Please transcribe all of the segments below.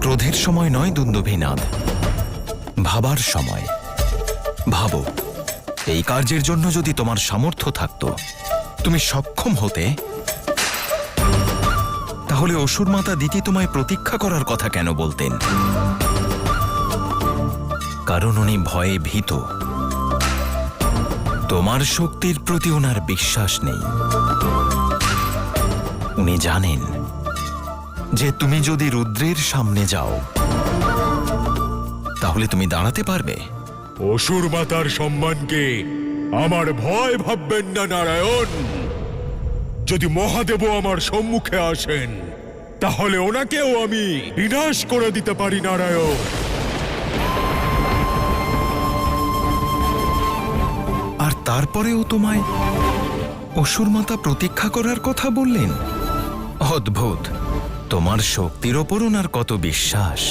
ক্রোধের সময় নয় দুন্দুভিনাদ, ভাবার সময়। ভাবো, এই কার্যের জন্য যদি তোমার সামর্থ্য থাকতো, তুমি সক্ষম হতে, তাহলে অসুর মাতা দিতি তোমায় প্রতীক্ষা করার কথা কেন বলতেন? কারণ উনি ভয়ে ভীত। তোমার শক্তির প্রতি ওনার বিশ্বাস নেই। উনি জানেন যে তুমি যদি রুদ্রের সামনে যাও তাহলে তুমি দাঁড়াতে পারবে। অসুর মাতার সম্মানকে আমার ভয় ভাববেন না নারায়ণ। যদি মহাদেবও আমার সম্মুখে আসেন তাহলে ওনাকেও আমি বিনাশ করে দিতে পারি নারায়ণ। আর তারপরেও তোমায় অসুর মাতা প্রতীক্ষা করার কথা বললেন? অদ্ভুত, তোমার শক্তির ওপর ওনার কত বিশ্বাস।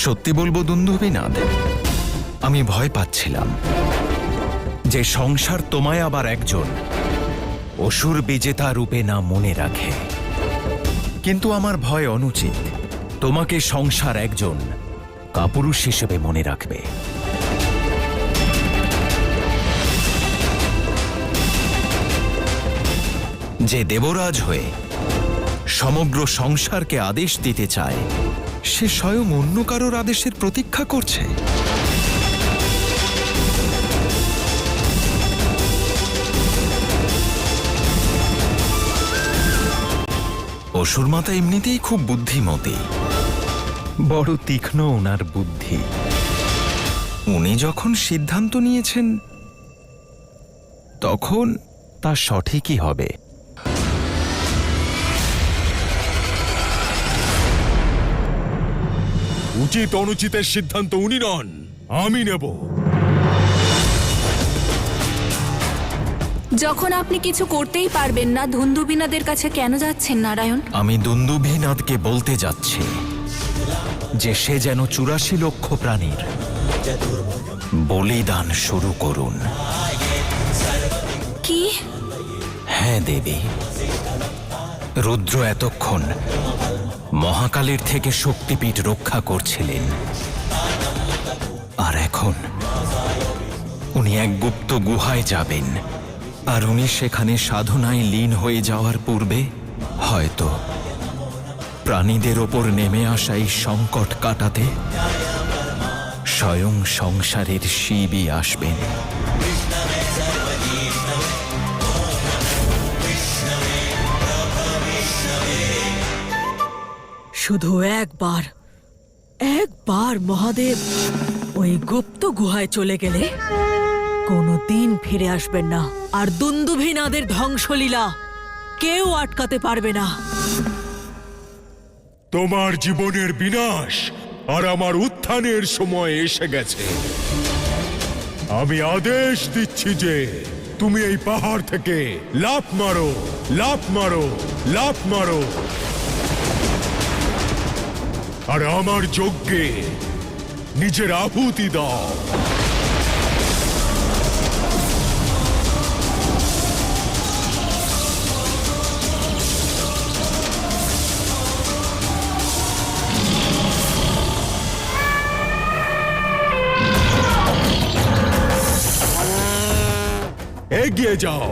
সত্যি বলবো দুন্দুভিনাদ, আমি ভয় পাচ্ছিলাম যে সংসার তোমায় আবার একজন অসুর বিজেতা রূপে না মনে রাখে। কিন্তু আমার ভয় অনুচিত। তোমাকে সংসার একজন কাপুরুষ হিসেবে মনে রাখবে। যে দেবরাজ হয়ে সমগ্র সংসারকে আদেশ দিতে চায়, সে স্বয়ং অন্য কারোর আদেশের প্রতীক্ষা করছে। অসুর মাতা এমনিতেই খুব বুদ্ধিমতী, বড় তীক্ষ্ণ ওনার বুদ্ধি। উনি যখন সিদ্ধান্ত নিয়েছেন তখন তা সঠিকই হবে। উচিত অনুচিতের সিদ্ধান্ত উনি নন, আমি নেব। যখন আপনি কিছু করতেই পারবেন না, দুন্দুভিনাদের কাছে কেন যাচ্ছেন নারায়ণ? আমি দুন্দুভিনাদকে বলতে যাচ্ছি যে সে যেন ৮৪ লক্ষ প্রাণীর বলিদান শুরু করুন। কি? হ্যাঁ দেবী, রুদ্র এতক্ষণ মহাকালের থেকে শক্তিপীঠ রক্ষা করছিলেন, আর এখন উনি এক গুপ্ত গুহায় যাবেন। আর উনি সেখানে সাধনায় লীন হয়ে যাওয়ার পূর্বে হয়তো প্রাণীদের ওপর নেমে আসা এই সংকট কাটাতে স্বয়ং সংসারের শিবই আসবেন। শুধু একবার মহাদেব ওই গুপ্ত গুহায় চলে গেলে কোনোদিন ফিরে আসবেন না। আর দুন্দুভিনাদের ধ্বংসলীলা কেউ আটকাতে পারবে না। তোমার জীবনের বিনাশ আর আমার উত্থানের সময় এসে গেছে। আমি আদেশ দিচ্ছি যে তুমি এই পাহাড় থেকে লাফ মারো, লাফ মারো, লাফ মারো। আর আমার যজ্ঞে নিজের আহুতি দাও। এগিয়ে যাও।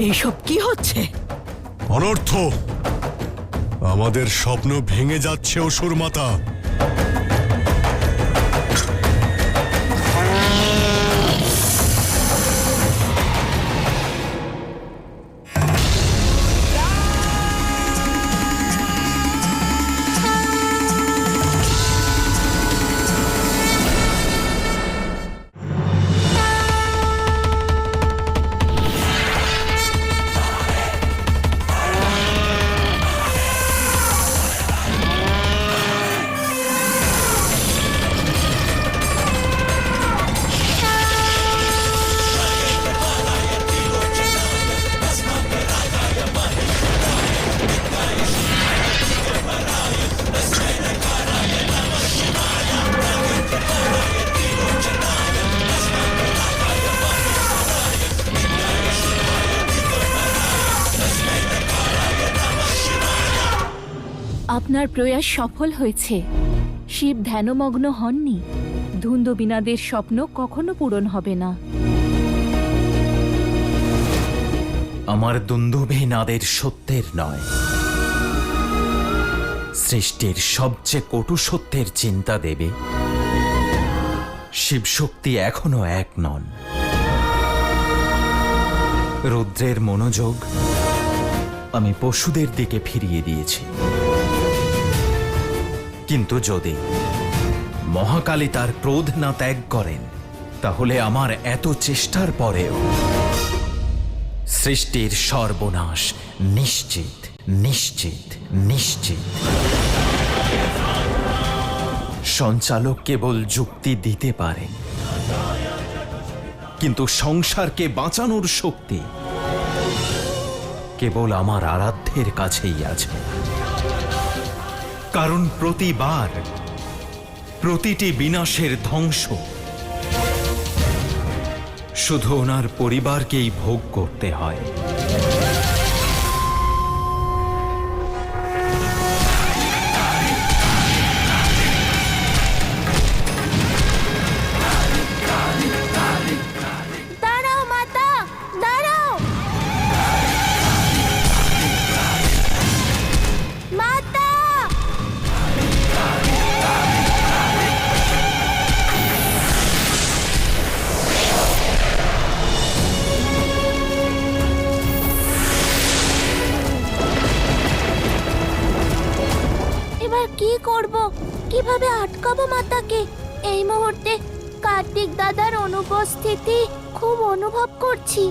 এইসব কি হচ্ছে? অনর্থ। আমাদের স্বপ্ন ভেঙে যাচ্ছে অসুর মাতা। আপনার প্রয়াস সফল হয়েছে। শিব ধ্যানমগ্ন হননি। ধুন্দবিনাদের স্বপ্ন কখনো পূরণ হবে না। আমার দুন্দুভিনাদের সত্যের নয়, সৃষ্টির সবচেয়ে কটু সত্যের চিন্তা দেবে। শিবশক্তি এখনো এক নন। রুদ্রের মনোযোগ আমি পশুদের দিকে ফিরিয়ে দিয়েছি, কিন্তু যদি মহাকালী তার ক্রোধ না ত্যাগ করেন, তাহলে আমার এত চেষ্টার পরেও সৃষ্টির সর্বনাশ নিশ্চিত, নিশ্চিত, নিশ্চিত। সঞ্চালক কেবল যুক্তি দিতে পারে, কিন্তু সংসারকে বাঁচানোর শক্তি কেবল আমার আরাধ্যের কাছেই আছে। কারণ প্রতিবার প্রতিটি বিনাশের ধ্বংস শুধু ওনার পরিবারকেই ভোগ করতে হয়। দাঁড়াও মাতা, দাঁড়াও মাতা। এবার কি করব? কিভাবে আটকাবো মাতাকে? এই মুহূর্তে কার্তিক দাদার অনুপস্থিতি খুব অনুভব করছি।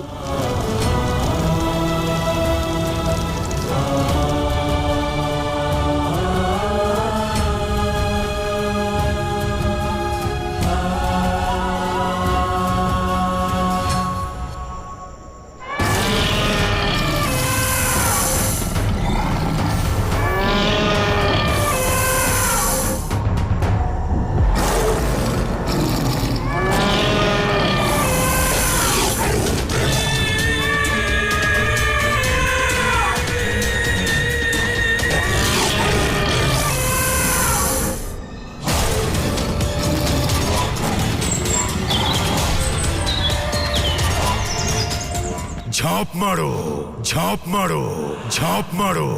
ঝাঁপ মারো, ঝাঁপ মারো, ঝাঁপ মারো।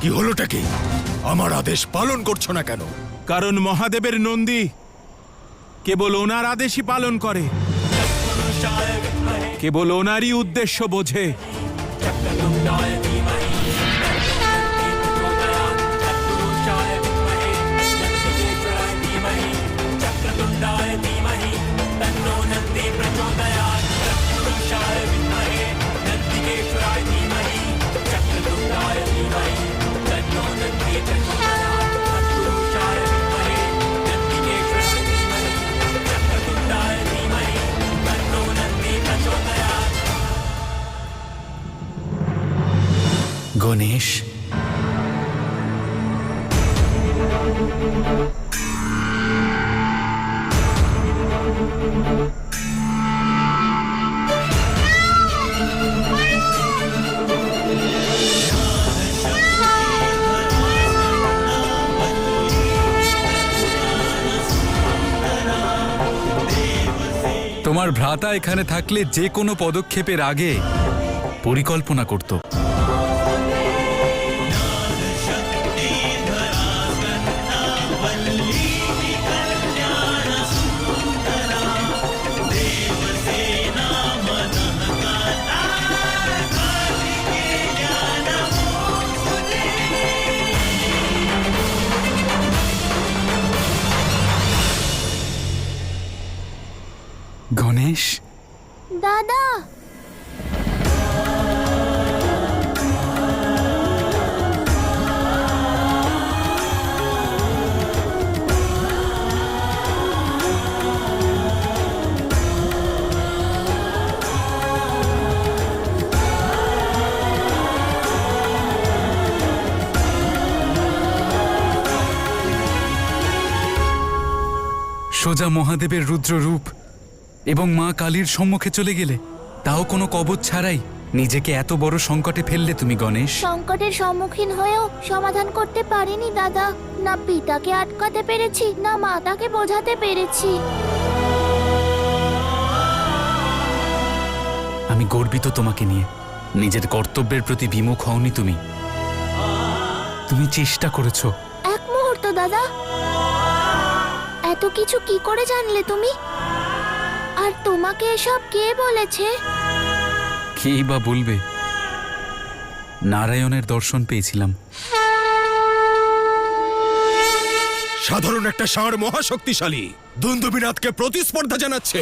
কি হলোটা কি? আমার আদেশ পালন করছো না কেন? কারণ মহাদেবের নন্দী কেবল ওনার আদেশই পালন করে, কেবল ওনারই উদ্দেশ্য বোঝে। গণেশ, তোমার ভ্রাতা এখানে থাকলে যে কোনো পদক্ষেপের আগে পরিকল্পনা করত। গণেশ, দাদা, সোজা মহাদেবের রুদ্ররূপ এবং মা কালীর সম্মুখে চলে গেলে, তাও কোনো কবচ ছাড়াই নিজেকে এত বড় সংকটে ফেললে তুমি গণেশ। সংকটের সম্মুখীন হয়েও সমাধান করতে পারিনি দাদা। না পিতাকে আটকাতে পেরেছি, না মাতাকে বোঝাতে পেরেছি। আমি গর্বিত তোমাকে নিয়ে। নিজের কর্তব্যের প্রতি বিমুখ হওনি তুমি। তুমি চেষ্টা করেছো। এক মুহূর্ত দাদা, এত কিছু কি করে জানলে তুমি? আর তোমাকে এসব কে বলেছে? কেই বা বলবে। নারায়ণের দর্শন পেয়েছিলাম। সাধারণ একটা ষাঁড় মহাশক্তিশালী দুন্দুবিনাথকে প্রতিস্পর্ধা জানাচ্ছে।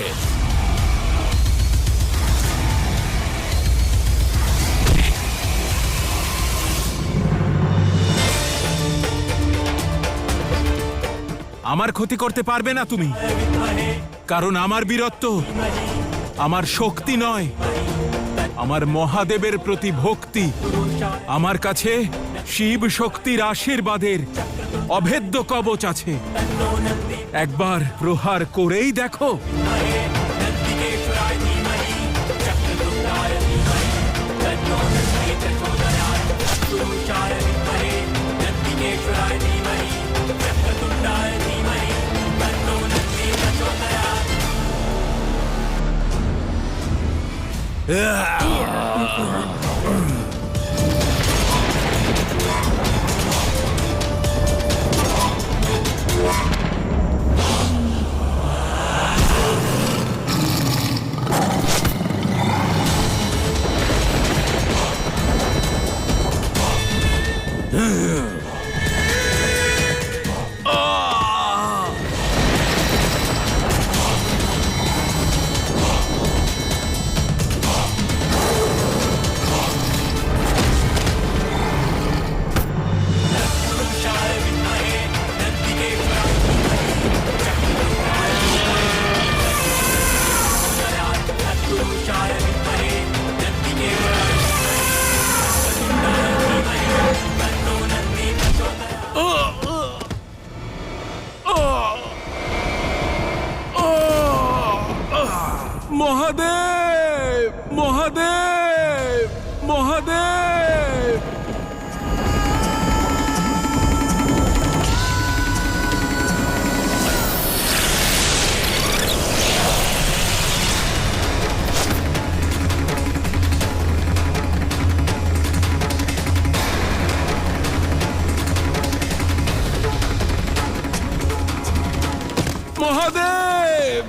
আমার ক্ষতি করতে পারবে না তুমি, কারণ আমার বীরত্ব আমার শক্তি নয়, আমার মহাদেবের প্রতি ভক্তি। আমার কাছে শিব শক্তির আশীর্বাদের অভেদ্য কবচ আছে। একবার প্রহার করেই দেখো। মহাদেব, মহাদেব, মহাদেব। মহাদেব,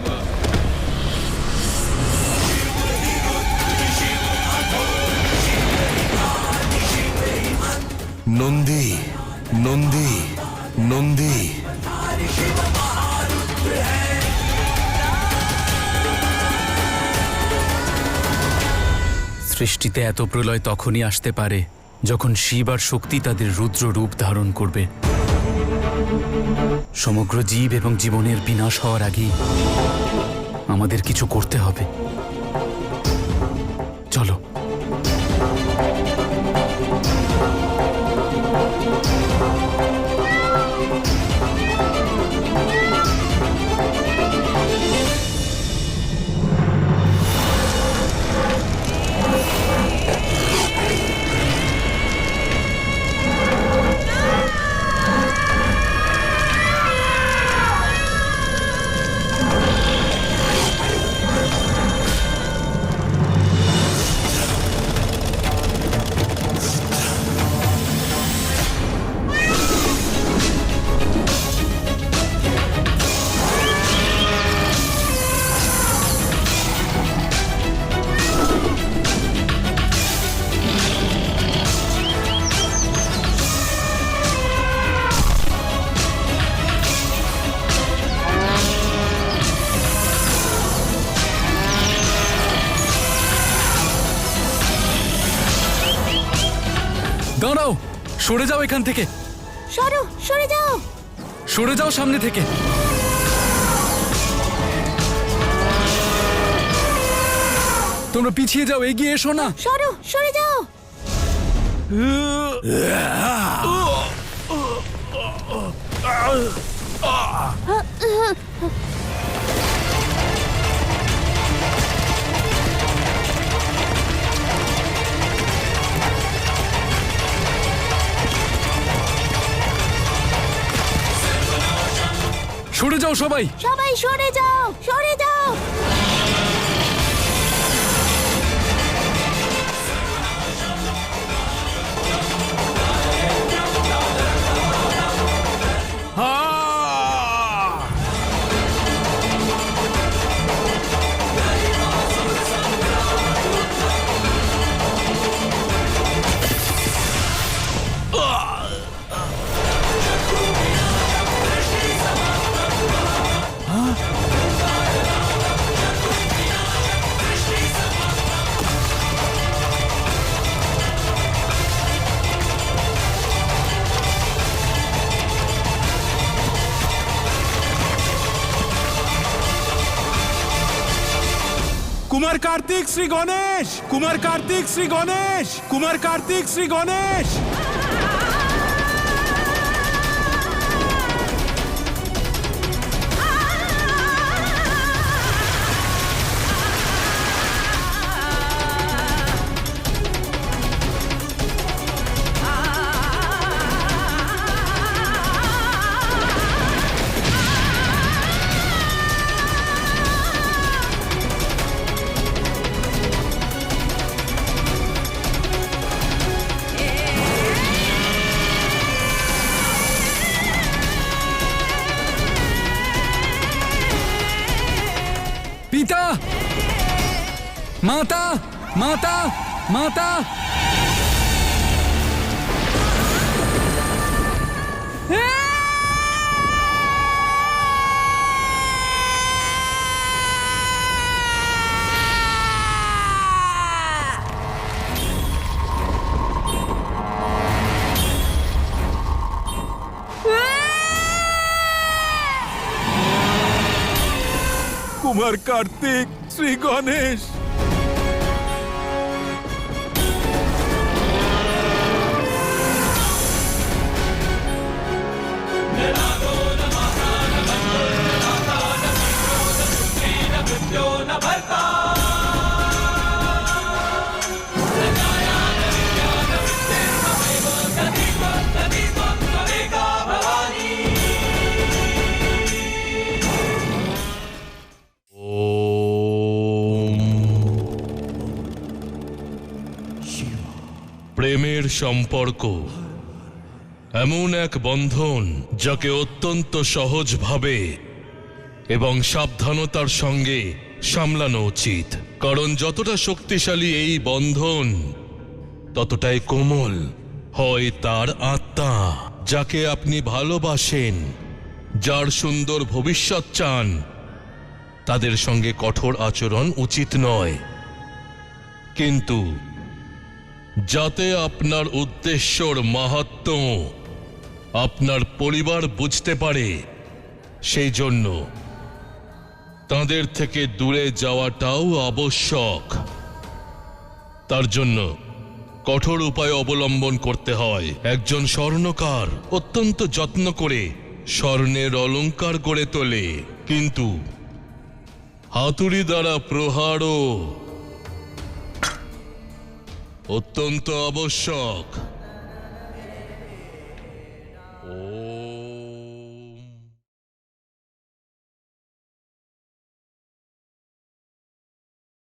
নন্দী, নন্দী, নন্দী। সৃষ্টিতে এত প্রলয় তখনই আসতে পারে যখন শিব আর শক্তি তাদের রুদ্র রূপ ধারণ করবে। সমগ্র জীব এবং জীবনের বিনাশ হওয়ার আগেই আমাদের কিছু করতে হবে। চলো। দাঁড়াও, সরে যাও এখান থেকে, সরে যাও। সরে যাও সামনে থেকে। তোমরা পিছিয়ে যাও, এগিয়ে এসো না। সরে যাও। সরে যাও সবাই। সবাই সরে যাও, সরে যাও। কুমার কার্তিক শ্রী গণেশ, কুমার কার্তিক শ্রী গণেশ, কুমার কার্তিক শ্রী গণেশ। পিতা, মাতা, মাতা, মাতা। কুমার কার্তিক শ্রী গণেশ। প্রেমের সম্পর্ক এমন এক বন্ধন যাকে অত্যন্ত সহজভাবে এবং সাবধানতার সঙ্গে সামলানো উচিত, কারণ যতটা শক্তিশালী এই বন্ধন ততটাই কোমল হয় তার আত্মা, যাকে আপনি ভালোবাসেন, যার সুন্দর ভবিষ্যৎ চান। তাদের সঙ্গে কঠোর আচরণ উচিত নয়, কিন্তু যাতে আপনার উদ্দেশ্যর মাহাত্ম্য আপনার পরিবার বুঝতে পারে, সেই জন্য তাদের থেকে দূরে যাওয়াটাও আবশ্যক। তার জন্য কঠোর উপায় অবলম্বন করতে হয়। একজন স্বর্ণকার অত্যন্ত যত্ন করে স্বর্ণের অলংকার গড়ে তোলে, কিন্তু হাতুড়ি দ্বারা প্রহারও অত্যন্ত আবশ্যক।